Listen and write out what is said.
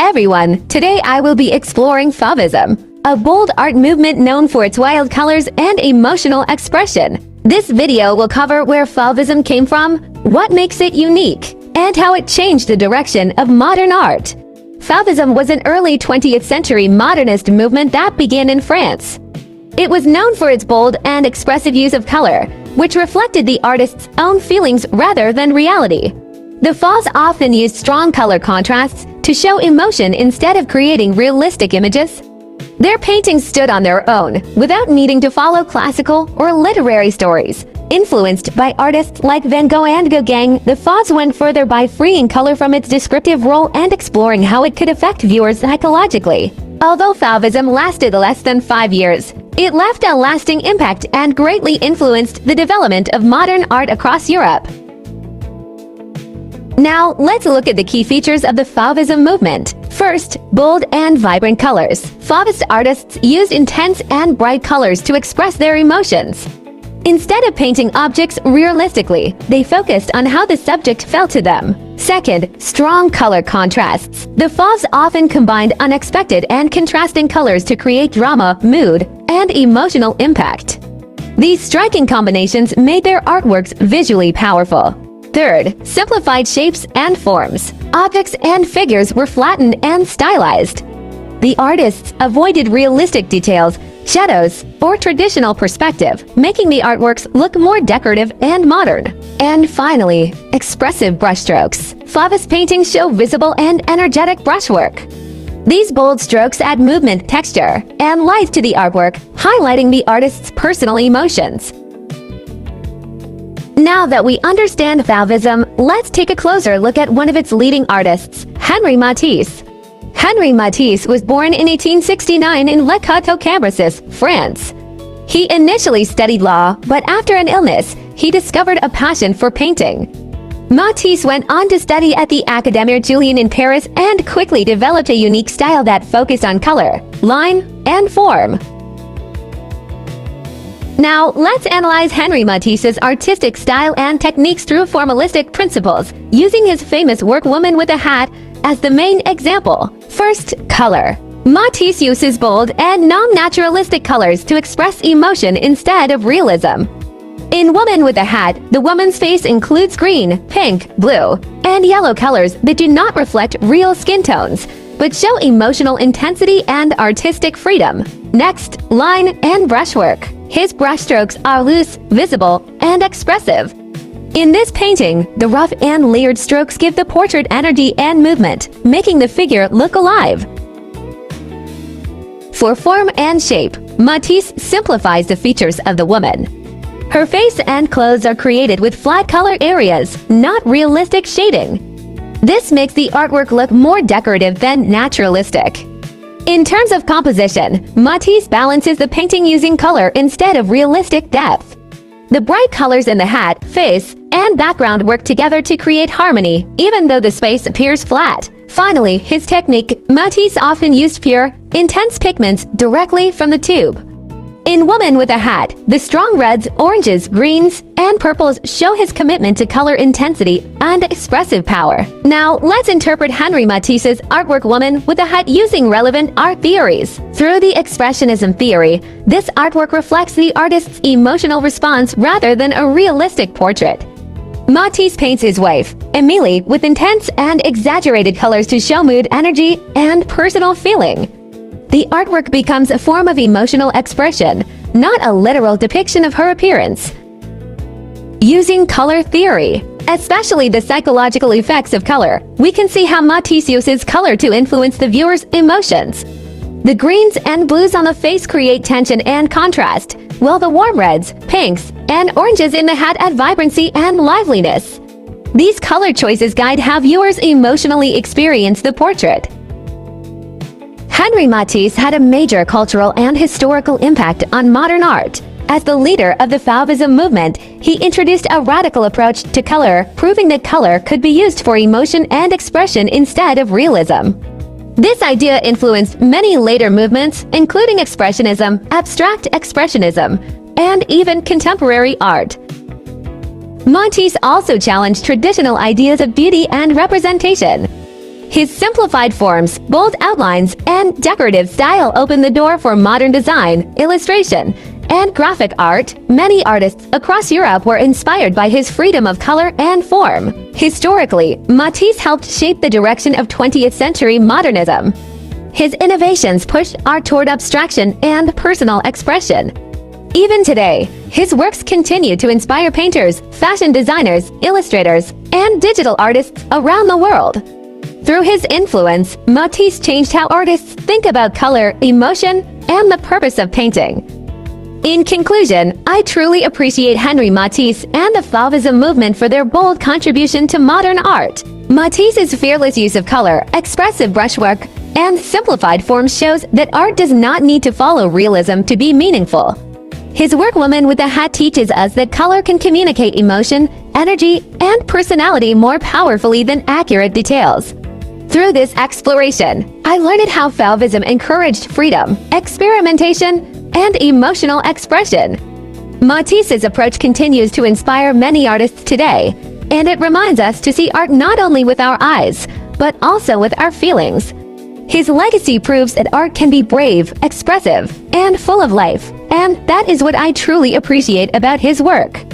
everyone! Today I will be exploring Fauvism, a bold art movement known for its wild colors and emotional expression. This video will cover where Fauvism came from, what makes it unique, and how it changed the direction of modern art. Fauvism was an early 20th century modernist movement that began in France. It was known for its bold and expressive use of color, which reflected the artist's own feelings rather than reality. The Faus often used strong color contrasts to show emotion instead of creating realistic images. Their paintings stood on their own, without needing to follow classical or literary stories. Influenced by artists like Van Gogh and Gauguin, the Faus went further by freeing color from its descriptive role and exploring how it could affect viewers psychologically. Although Fauvism lasted less than 5 years, it left a lasting impact and greatly influenced the development of modern art across Europe. Now, let's look at the key features of the Fauvism movement. First, bold and vibrant colors. Fauvist artists used intense and bright colors to express their emotions. Instead of painting objects realistically, they focused on how the subject felt to them. Second, strong color contrasts. The Faus often combined unexpected and contrasting colors to create drama, mood, and emotional impact. These striking combinations made their artworks visually powerful. Third, simplified shapes and forms. Objects and figures were flattened and stylized. The artists avoided realistic details, shadows, or traditional perspective, making the artworks look more decorative and modern. And finally, expressive brushstrokes. Fauvist paintings show visible and energetic brushwork. These bold strokes add movement, texture, and life to the artwork, highlighting the artist's personal emotions. Now that we understand Fauvism, let's take a closer look at one of its leading artists, Henri Matisse. Henri Matisse was born in 1869 in Le Château-Cambrésis, France. He initially studied law, but after an illness, he discovered a passion for painting. Matisse went on to study at the Académie Julian in Paris and quickly developed a unique style that focused on color, line, and form. Now, let's analyze Henri Matisse's artistic style and techniques through formalistic principles, using his famous work Woman with a Hat as the main example. First, color. Matisse uses bold and non-naturalistic colors to express emotion instead of realism. In Woman with a Hat, the woman's face includes green, pink, blue, and yellow colors that do not reflect real skin tones, but show emotional intensity and artistic freedom. Next, line and brushwork. His brushstrokes are loose, visible, and expressive. In this painting, the rough and layered strokes give the portrait energy and movement, making the figure look alive. For form and shape, Matisse simplifies the features of the woman. Her face and clothes are created with flat color areas, not realistic shading. This makes the artwork look more decorative than naturalistic. In terms of composition, Matisse balances the painting using color instead of realistic depth. The bright colors in the hat, face, and background work together to create harmony, even though the space appears flat. Finally, his technique. Matisse often used pure, intense pigments directly from the tube. In Woman with a Hat, the strong reds, oranges, greens, and purples show his commitment to color intensity and expressive power. Now, let's interpret Henri Matisse's artwork Woman with a Hat using relevant art theories. Through the Expressionism theory, this artwork reflects the artist's emotional response rather than a realistic portrait. Matisse paints his wife, Emilie, with intense and exaggerated colors to show mood, energy, and personal feeling. The artwork becomes a form of emotional expression, not a literal depiction of her appearance. Using color theory, especially the psychological effects of color, we can see how Matisse uses color to influence the viewer's emotions. The greens and blues on the face create tension and contrast, while the warm reds, pinks, and oranges in the hat add vibrancy and liveliness. These color choices guide how viewers emotionally experience the portrait. Henri Matisse had a major cultural and historical impact on modern art. As the leader of the Fauvism movement, he introduced a radical approach to color, proving that color could be used for emotion and expression instead of realism. This idea influenced many later movements, including Expressionism, Abstract Expressionism, and even contemporary art. Matisse also challenged traditional ideas of beauty and representation. His simplified forms, bold outlines, and decorative style open the door for modern design, illustration, and graphic art. Many artists across Europe were inspired by his freedom of color and form. Historically, Matisse helped shape the direction of 20th century modernism. His innovations pushed art toward abstraction and personal expression. Even today, his works continue to inspire painters, fashion designers, illustrators, and digital artists around the world. Through his influence, Matisse changed how artists think about color, emotion, and the purpose of painting. In conclusion, I truly appreciate Henri Matisse and the Fauvism movement for their bold contribution to modern art. Matisse's fearless use of color, expressive brushwork, and simplified forms shows that art does not need to follow realism to be meaningful. His work Woman with a Hat teaches us that color can communicate emotion, energy, and personality more powerfully than accurate details. Through this exploration, I learned how Fauvism encouraged freedom, experimentation, and emotional expression. Matisse's approach continues to inspire many artists today, and it reminds us to see art not only with our eyes, but also with our feelings. His legacy proves that art can be brave, expressive, and full of life, and that is what I truly appreciate about his work.